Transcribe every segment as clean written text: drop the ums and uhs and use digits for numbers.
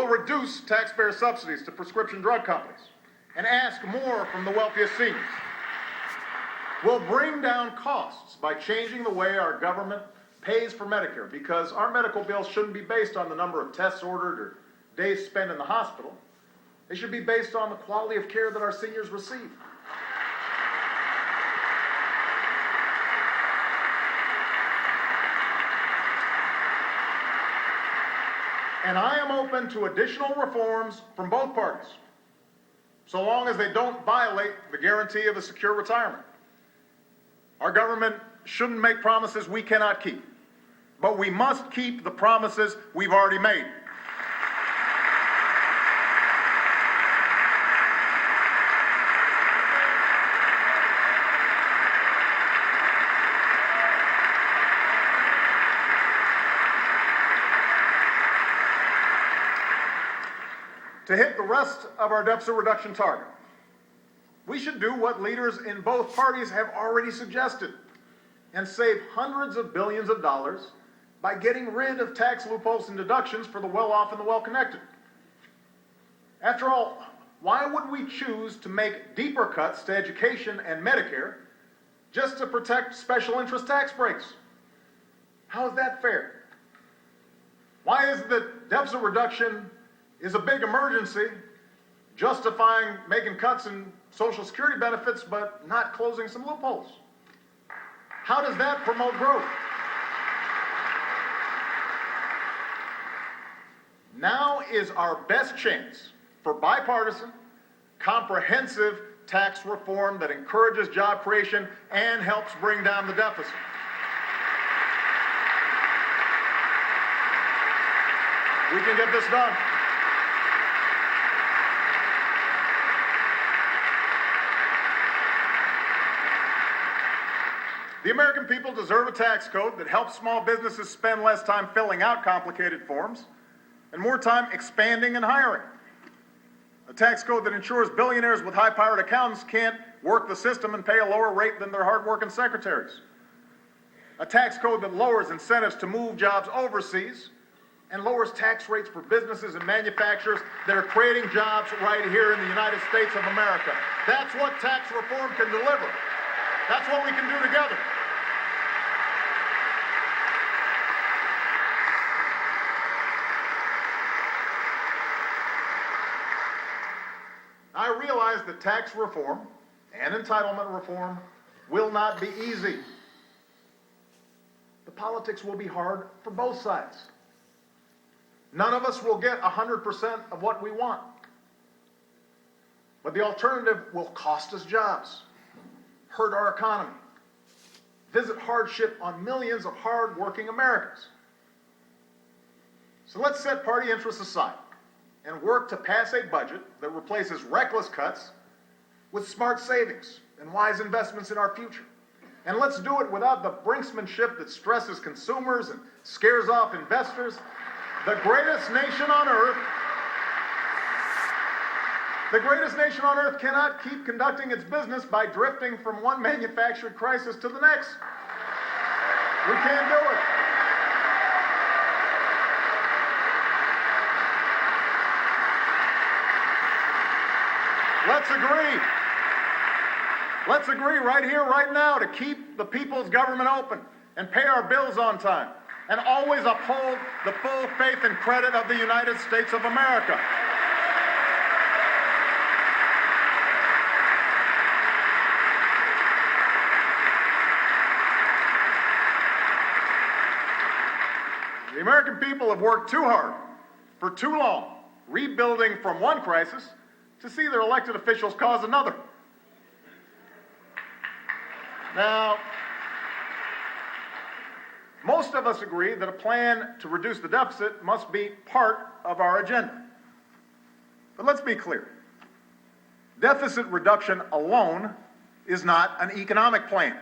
We'll reduce taxpayer subsidies to prescription drug companies and ask more from the wealthiest seniors. We'll bring down costs by changing the way our government pays for Medicare, because our medical bills shouldn't be based on the number of tests ordered or days spent in the hospital. They should be based on the quality of care that our seniors receive. And I am open to additional reforms from both parties, so long as they don't violate the guarantee of a secure retirement. Our government shouldn't make promises we cannot keep, but we must keep the promises we've already made. To hit the rest of our deficit reduction target, we should do what leaders in both parties have already suggested and save hundreds of billions of dollars by getting rid of tax loopholes and deductions for the well-off and the well-connected. After all, why would we choose to make deeper cuts to education and Medicare just to protect special interest tax breaks? How is that fair? Why is it that deficit reduction is a big emergency, justifying making cuts in Social Security benefits but not closing some loopholes? How does that promote growth? Now is our best chance for bipartisan, comprehensive tax reform that encourages job creation and helps bring down the deficit. We can get this done. The American people deserve a tax code that helps small businesses spend less time filling out complicated forms and more time expanding and hiring. A tax code that ensures billionaires with high-powered accountants can't work the system and pay a lower rate than their hard-working secretaries. A tax code that lowers incentives to move jobs overseas and lowers tax rates for businesses and manufacturers that are creating jobs right here in the United States of America. That's what tax reform can deliver. That's what we can do together. I realize that tax reform and entitlement reform will not be easy. The politics will be hard for both sides. None of us will get 100% of what we want. But the alternative will cost us jobs, hurt our economy, visit hardship on millions of hard-working Americans. So let's set party interests aside and work to pass a budget that replaces reckless cuts with smart savings and wise investments in our future. And let's do it without the brinksmanship that stresses consumers and scares off investors. The greatest nation on earth cannot keep conducting its business by drifting from one manufactured crisis to the next. We can't do it. Let's agree right here, right now, to keep the people's government open and pay our bills on time and always uphold the full faith and credit of the United States of America. The American people have worked too hard for too long, rebuilding from one crisis to see their elected officials cause another. Now, most of us agree that a plan to reduce the deficit must be part of our agenda. But let's be clear. Deficit reduction alone is not an economic plan.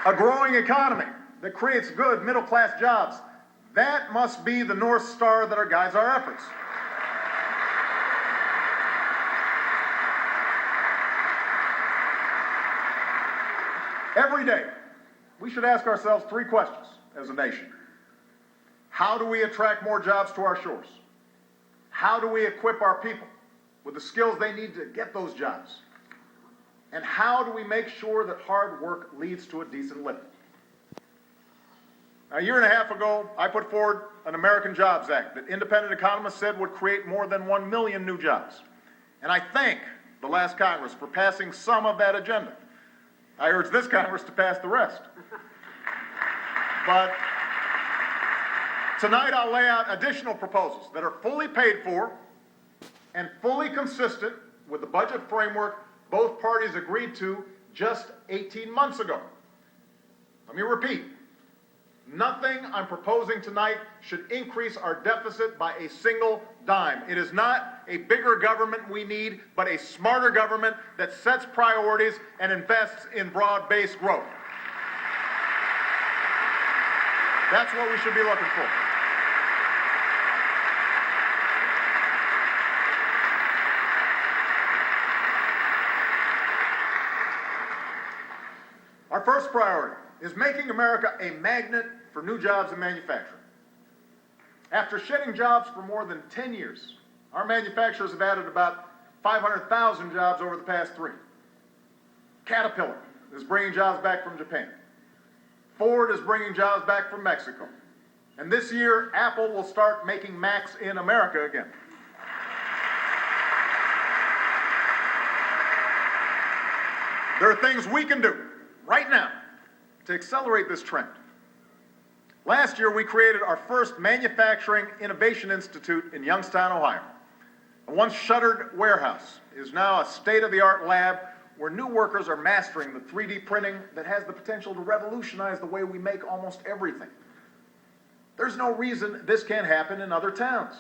A growing economy that creates good middle-class jobs, that must be the North Star that guides our efforts. Every day, we should ask ourselves three questions as a nation. How do we attract more jobs to our shores? How do we equip our people with the skills they need to get those jobs? And how do we make sure that hard work leads to a decent living? A year and a half ago, I put forward an American Jobs Act that independent economists said would create more than 1 million new jobs. And I thank the last Congress for passing some of that agenda. I urge this Congress to pass the rest. But tonight I'll lay out additional proposals that are fully paid for and fully consistent with the budget framework both parties agreed to just 18 months ago. Let me repeat. Nothing I'm proposing tonight should increase our deficit by a single dime. It is not a bigger government we need, but a smarter government that sets priorities and invests in broad-based growth. That's what we should be looking for. Our first priority is making America a magnet for new jobs in manufacturing. After shedding jobs for more than 10 years, our manufacturers have added about 500,000 jobs over the past 3. Caterpillar is bringing jobs back from Japan. Ford is bringing jobs back from Mexico. And this year, Apple will start making Macs in America again. There are things we can do right now to accelerate this trend. Last year, we created our first Manufacturing Innovation Institute in Youngstown, Ohio. A once shuttered warehouse is now a state-of-the-art lab where new workers are mastering the 3D printing that has the potential to revolutionize the way we make almost everything. There's no reason this can't happen in other towns.